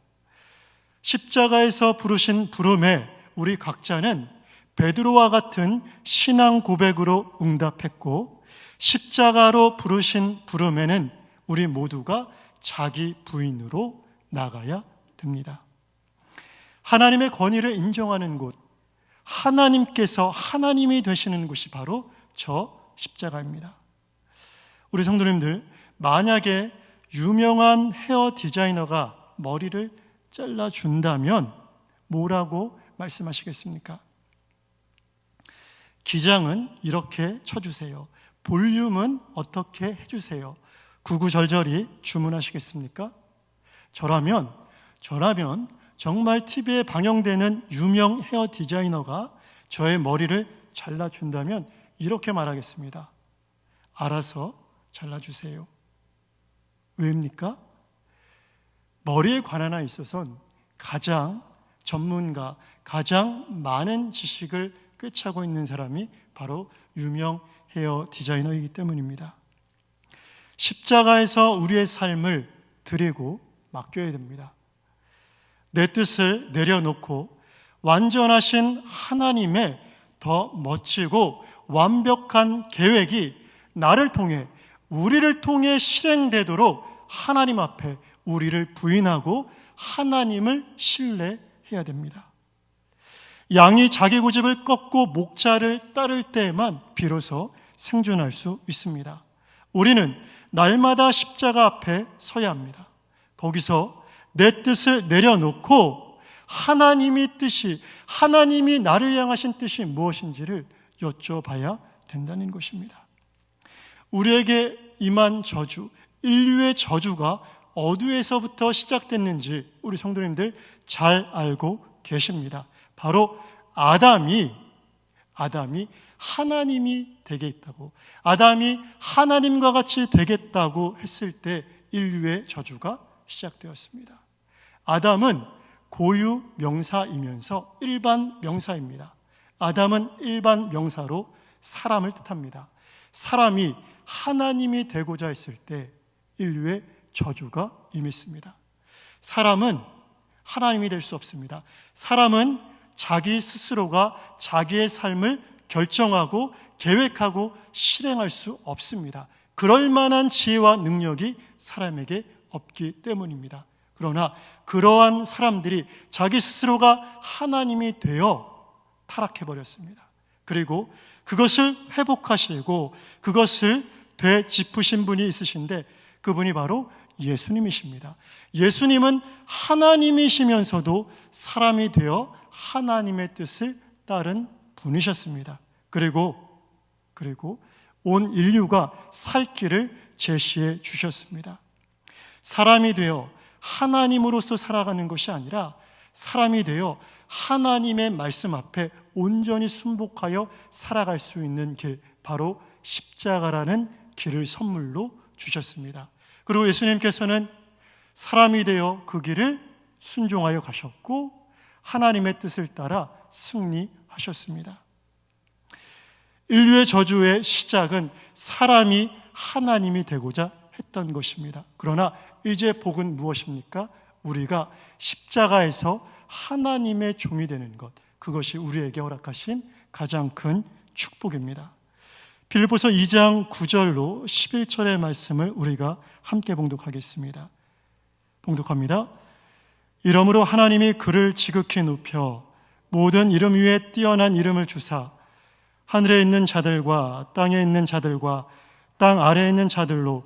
십자가에서 부르신 부름에 우리 각자는 베드로와 같은 신앙 고백으로 응답했고 십자가로 부르신 부름에는 우리 모두가 자기 부인으로 나가야 됩니다. 하나님의 권위를 인정하는 곳, 하나님께서 하나님이 되시는 곳이 바로 저 십자가입니다. 우리 성도님들, 만약에 유명한 헤어 디자이너가 머리를 잘라준다면 뭐라고 말씀하시겠습니까? 기장은 이렇게 쳐주세요. 볼륨은 어떻게 해주세요. 구구절절히 주문하시겠습니까? 저라면 정말 TV에 방영되는 유명 헤어 디자이너가 저의 머리를 잘라준다면 이렇게 말하겠습니다. 알아서 잘라주세요. 왜입니까? 머리에 관한 한 있어서는 가장 전문가, 가장 많은 지식을 꿰차고 있는 사람이 바로 유명 헤어 디자이너이기 때문입니다. 십자가에서 우리의 삶을 드리고 맡겨야 됩니다. 내 뜻을 내려놓고 완전하신 하나님의 더 멋지고 완벽한 계획이 나를 통해, 우리를 통해 실행되도록 하나님 앞에 우리를 부인하고 하나님을 신뢰해야 됩니다. 양이 자기 고집을 꺾고 목자를 따를 때에만 비로소 생존할 수 있습니다. 우리는 날마다 십자가 앞에 서야 합니다. 거기서 내 뜻을 내려놓고 하나님의 뜻이, 하나님이 나를 향하신 뜻이 무엇인지를 여쭤봐야 된다는 것입니다. 우리에게 임한 저주, 인류의 저주가 어디에서부터 시작됐는지 우리 성도님들 잘 알고 계십니다. 바로 아담이 하나님이 되겠다고, 아담이 하나님과 같이 되겠다고 했을 때 인류의 저주가 시작되었습니다. 아담은 고유 명사이면서 일반 명사입니다. 아담은 일반 명사로 사람을 뜻합니다. 사람이 하나님이 되고자 했을 때 인류의 저주가 임했습니다. 사람은 하나님이 될 수 없습니다. 사람은 자기 스스로가 자기의 삶을 결정하고 계획하고 실행할 수 없습니다. 그럴 만한 지혜와 능력이 사람에게 없기 때문입니다. 그러나 그러한 사람들이 자기 스스로가 하나님이 되어 타락해버렸습니다. 그리고 그것을 회복하시고 그것을 되짚으신 분이 있으신데 그분이 바로 예수님이십니다. 예수님은 하나님이시면서도 사람이 되어 하나님의 뜻을 따른 분이셨습니다. 그리고 온 인류가 살 길을 제시해 주셨습니다. 사람이 되어 하나님으로서 살아가는 것이 아니라 사람이 되어 하나님의 말씀 앞에 온전히 순복하여 살아갈 수 있는 길, 바로 십자가라는 길을 선물로 주셨습니다. 그리고 예수님께서는 사람이 되어 그 길을 순종하여 가셨고 하나님의 뜻을 따라 승리하셨습니다. 인류의 저주의 시작은 사람이 하나님이 되고자 했던 것입니다. 그러나 이제 복은 무엇입니까? 우리가 십자가에서 하나님의 종이 되는 것, 그것이 우리에게 허락하신 가장 큰 축복입니다. 빌립보서 2장 9절로 11절의 말씀을 우리가 함께 봉독하겠습니다. 봉독합니다. 이러므로 하나님이 그를 지극히 높여 모든 이름 위에 뛰어난 이름을 주사 하늘에 있는 자들과 땅에 있는 자들과 땅 아래에 있는 자들로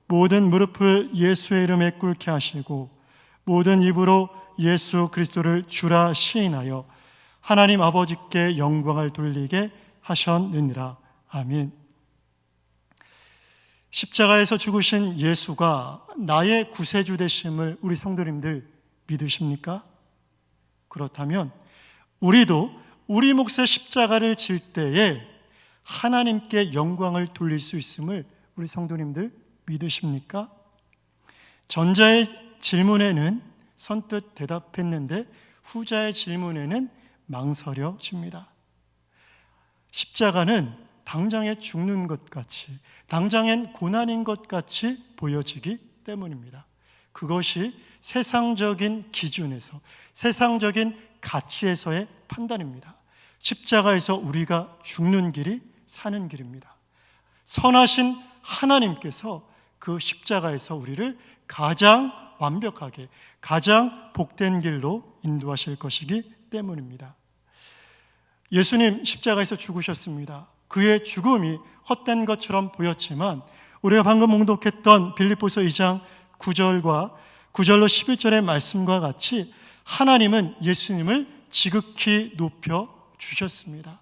모든 무릎을 예수의 이름에 꿇게 하시고 모든 입으로 예수 그리스도를 주라 시인하여 하나님 아버지께 영광을 돌리게 하셨느니라. 아멘. 십자가에서 죽으신 예수가 나의 구세주 되심을 우리 성도님들 믿으십니까? 그렇다면 우리도 우리 몫의 십자가를 질 때에 하나님께 영광을 돌릴 수 있음을 우리 성도님들 믿으십니까? 전자의 질문에는 선뜻 대답했는데 후자의 질문에는 망설여집니다. 십자가는 당장에 죽는 것 같이, 당장엔 고난인 것 같이 보여지기 때문입니다. 그것이 세상적인 기준에서, 세상적인 가치에서의 판단입니다. 십자가에서 우리가 죽는 길이 사는 길입니다. 선하신 하나님께서 그 십자가에서 우리를 가장 완벽하게, 가장 복된 길로 인도하실 것이기 때문입니다. 예수님 십자가에서 죽으셨습니다. 그의 죽음이 헛된 것처럼 보였지만 우리가 방금 봉독했던 빌립보서 2장 9절로 11절의 말씀과 같이 하나님은 예수님을 지극히 높여 주셨습니다.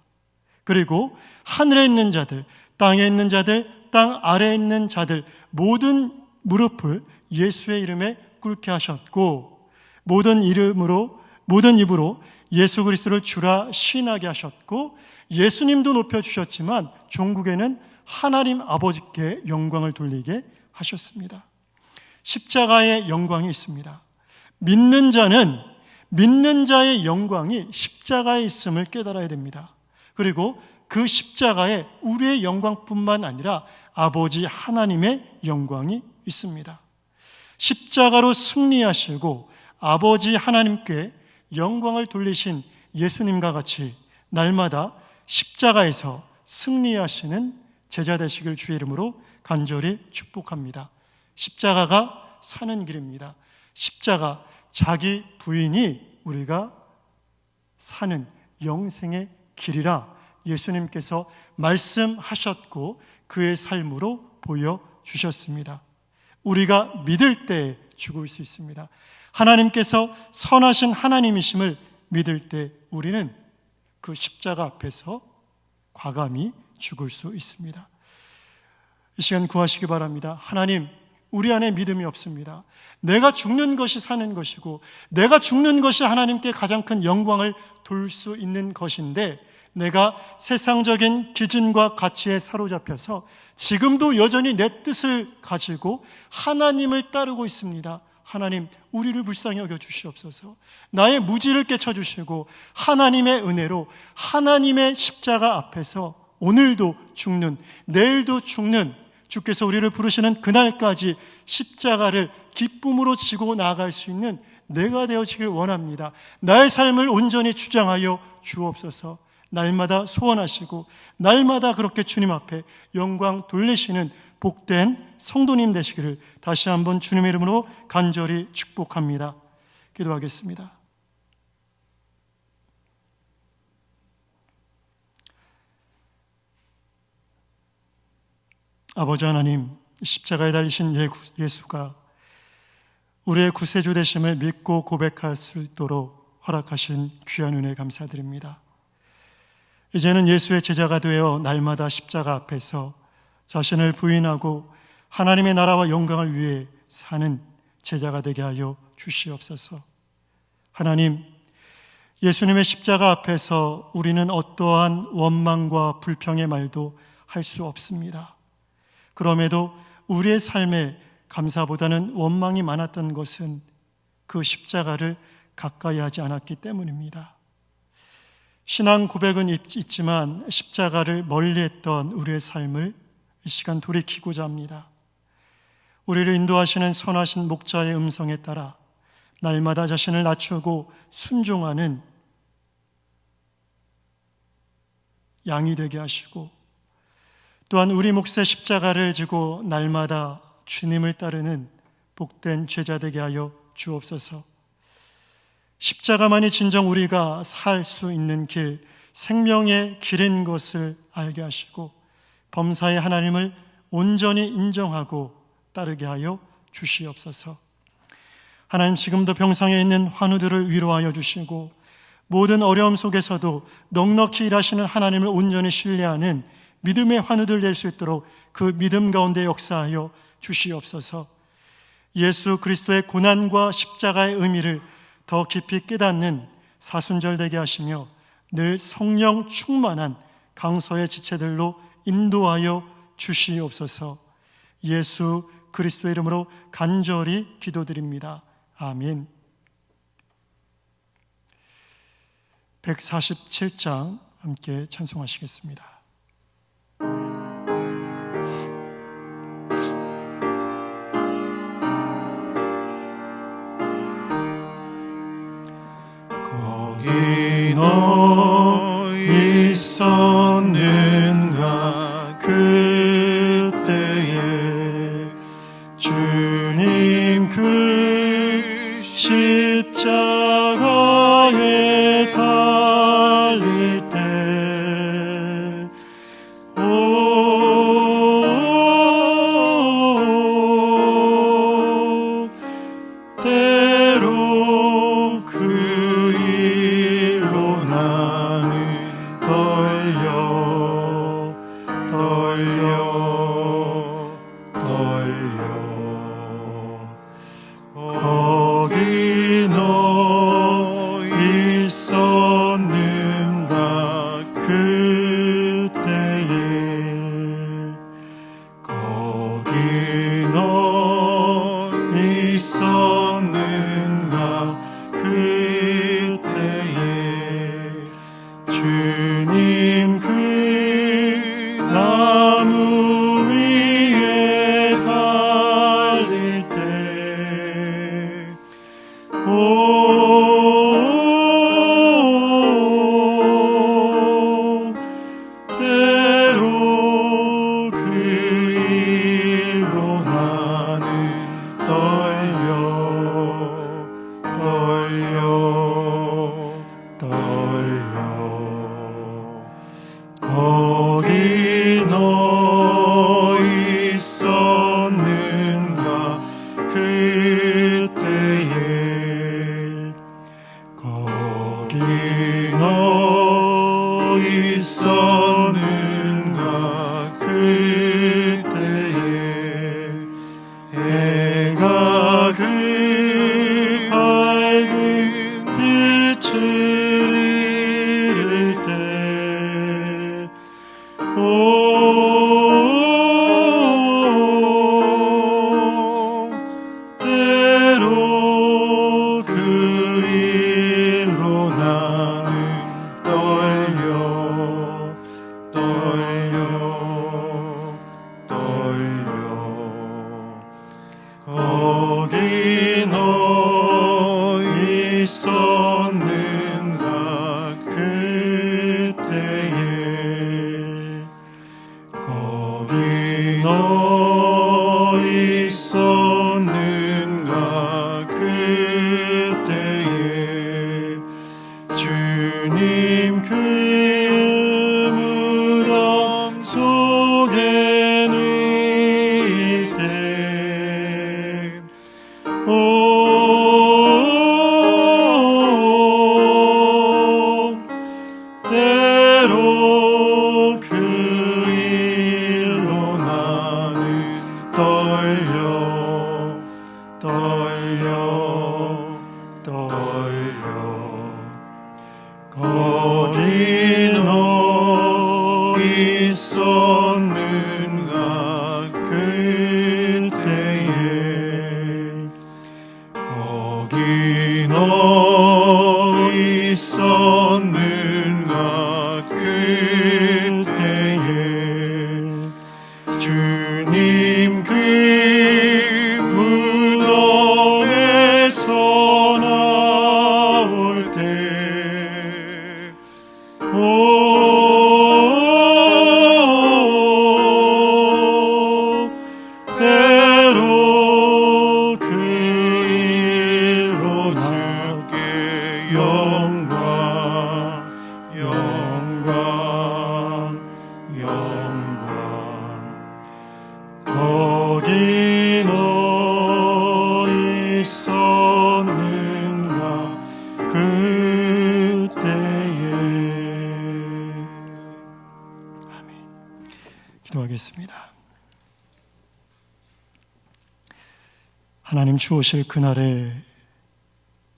그리고 하늘에 있는 자들, 땅에 있는 자들, 땅 아래에 있는 자들 모든 무릎을 예수의 이름에 꿇게 하셨고, 모든 입으로 예수 그리스도를 주라 시인하게 하셨고, 예수님도 높여주셨지만 종국에는 하나님 아버지께 영광을 돌리게 하셨습니다. 십자가의 영광이 있습니다. 믿는 자의 영광이 십자가에 있음을 깨달아야 됩니다. 그리고 그 십자가에 우리의 영광뿐만 아니라 아버지 하나님의 영광이 있습니다. 십자가로 승리하시고 아버지 하나님께 영광을 돌리신 예수님과 같이 날마다 십자가에서 승리하시는 제자 되시길 주의 이름으로 간절히 축복합니다. 십자가가 사는 길입니다. 십자가, 자기 부인이 우리가 사는 영생의 길이라 예수님께서 말씀하셨고 그의 삶으로 보여주셨습니다. 우리가 믿을 때 죽을 수 있습니다. 하나님께서 선하신 하나님이심을 믿을 때 우리는 그 십자가 앞에서 과감히 죽을 수 있습니다. 이 시간 구하시기 바랍니다. 하나님, 우리 안에 믿음이 없습니다. 내가 죽는 것이 사는 것이고 내가 죽는 것이 하나님께 가장 큰 영광을 돌 수 있는 것인데, 내가 세상적인 기준과 가치에 사로잡혀서 지금도 여전히 내 뜻을 가지고 하나님을 따르고 있습니다. 하나님, 우리를 불쌍히 여겨 주시옵소서. 나의 무지를 깨쳐주시고 하나님의 은혜로 하나님의 십자가 앞에서 오늘도 죽는, 내일도 죽는 주께서 우리를 부르시는 그날까지 십자가를 기쁨으로 지고 나아갈 수 있는 내가 되어지길 원합니다. 나의 삶을 온전히 주장하여 주옵소서. 날마다 소원하시고 날마다 그렇게 주님 앞에 영광 돌리시는 복된 성도님 되시기를 다시 한번 주님의 이름으로 간절히 축복합니다. 기도하겠습니다. 아버지 하나님, 십자가에 달리신 예수가 우리의 구세주 되심을 믿고 고백할 수 있도록 허락하신 귀한 은혜 감사드립니다. 이제는 예수의 제자가 되어 날마다 십자가 앞에서 자신을 부인하고 하나님의 나라와 영광을 위해 사는 제자가 되게 하여 주시옵소서. 하나님, 예수님의 십자가 앞에서 우리는 어떠한 원망과 불평의 말도 할 수 없습니다. 그럼에도 우리의 삶에 감사보다는 원망이 많았던 것은 그 십자가를 가까이 하지 않았기 때문입니다. 신앙 고백은 있지만 십자가를 멀리했던 우리의 삶을 이 시간 돌이키고자 합니다. 우리를 인도하시는 선하신 목자의 음성에 따라 날마다 자신을 낮추고 순종하는 양이 되게 하시고, 또한 우리 몫의 십자가를 지고 날마다 주님을 따르는 복된 제자 되게 하여 주옵소서. 십자가만이 진정 우리가 살 수 있는 길, 생명의 길인 것을 알게 하시고 범사의 하나님을 온전히 인정하고 따르게 하여 주시옵소서. 하나님, 지금도 병상에 있는 환우들을 위로하여 주시고 모든 어려움 속에서도 넉넉히 일하시는 하나님을 온전히 신뢰하는 믿음의 환우들 될 수 있도록 그 믿음 가운데 역사하여 주시옵소서. 예수 그리스도의 고난과 십자가의 의미를 더 깊이 깨닫는 사순절 되게 하시며 늘 성령 충만한 강서의 지체들로 인도하여 주시옵소서. 예수 그리스도의 이름으로 간절히 기도드립니다. 아멘. 147장 함께 찬송하시겠습니다. 거기 너 있었는가 그때에 주님 그 십자가에 달릴 때 때로 그 일로 나는 떨려 거기 너 있었는가 그때에 거기 너 있었는가 그때에 해가 그 밝은 빛을 잃을 때 때로 그 일로 나는 떨려 거기 너 있었는가 그때에 거기 너 있었는가 그때에 주님 그 무덤 속에 누일 때 때로 그 일로 나는 떨려 거기 너 있었는가 그때에 거기 너 있었는가 그때에 주님 그 무덤에서 나올 때 때로 그 일로 주께 영광 거기 너 있었는가 그때에 아멘. 기도하겠습니다. 하나님 주오실 그날에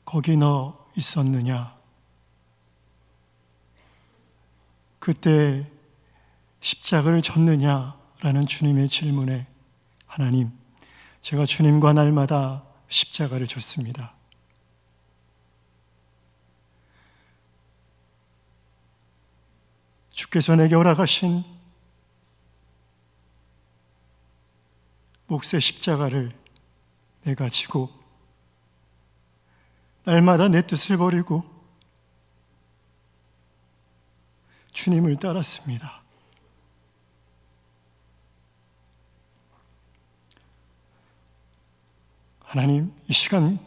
거기 너 있었느냐? 그때 십자가를 졌느냐라는 주님의 질문에 하나님, 제가 주님과 날마다 십자가를 졌습니다. 주께서 내게 허락하신 몫의 십자가를 내가 지고 날마다 내 뜻을 버리고 주님을 따랐습니다. 하나님, 이 시간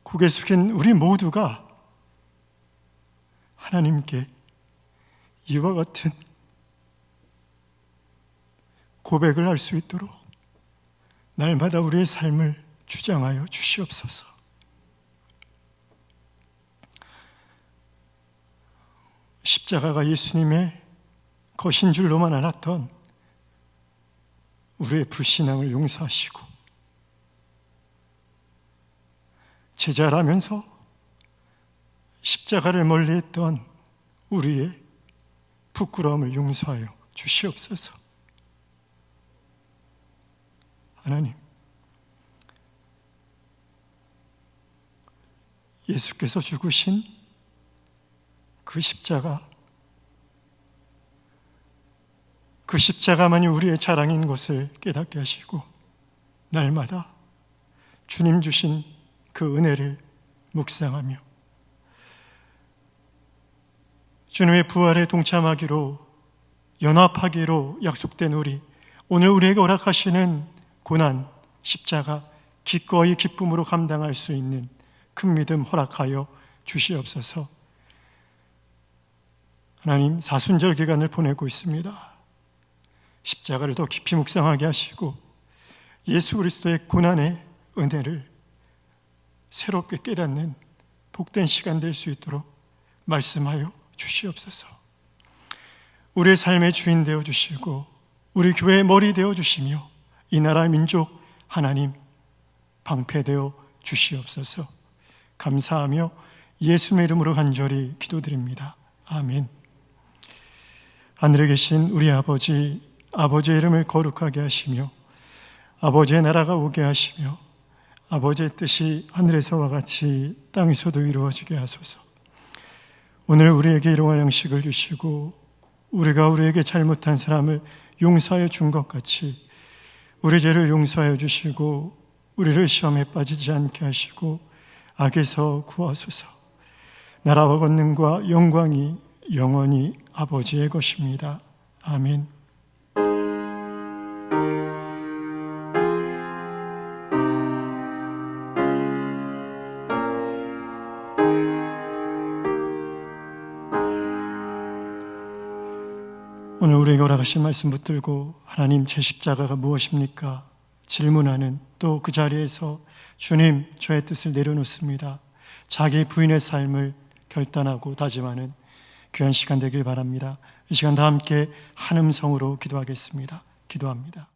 고개 숙인 우리 모두가 하나님께 이와 같은 고백을 할 수 있도록 날마다 우리의 삶을 주장하여 주시옵소서. 십자가가 예수님의 것인 줄로만 알았던 우리의 불신앙을 용서하시고 제자라면서 십자가를 멀리했던 우리의 부끄러움을 용서하여 주시옵소서. 하나님, 예수께서 죽으신 그 십자가만이 우리의 자랑인 것을 깨닫게 하시고 날마다 주님 주신 그 은혜를 묵상하며 주님의 부활에 동참하기로 연합하기로 약속된 우리, 오늘 우리에게 허락하시는 고난, 십자가 기꺼이 기쁨으로 감당할 수 있는 큰 믿음 허락하여 주시옵소서. 하나님, 사순절 기간을 보내고 있습니다. 십자가를 더 깊이 묵상하게 하시고 예수 그리스도의 고난의 은혜를 새롭게 깨닫는 복된 시간 될 수 있도록 말씀하여 주시옵소서. 우리의 삶의 주인 되어 주시고 우리 교회의 머리 되어 주시며 이 나라 민족 하나님 방패되어 주시옵소서. 감사하며 예수님의 이름으로 간절히 기도드립니다. 아멘. 하늘에 계신 우리 아버지의 이름을 거룩하게 하시며 아버지의 나라가 오게 하시며 아버지의 뜻이 하늘에서와 같이 땅에서도 이루어지게 하소서. 오늘 우리에게 일용할 양식을 주시고 우리가 우리에게 잘못한 사람을 용서하여 준 것 같이 우리 죄를 용서하여 주시고 우리를 시험에 빠지지 않게 하시고 악에서 구하소서. 나라와 권능과 영광이 영원히 아버지의 것입니다. 아멘. 오늘 우리에게 허락하신 말씀 붙들고 하나님, 제 십자가가 무엇입니까? 질문하는, 또 그 자리에서 주님, 저의 뜻을 내려놓습니다. 자기 부인의 삶을 결단하고 다짐하는 귀한 시간 되길 바랍니다. 이 시간 다 함께 한 음성으로 기도하겠습니다. 기도합니다.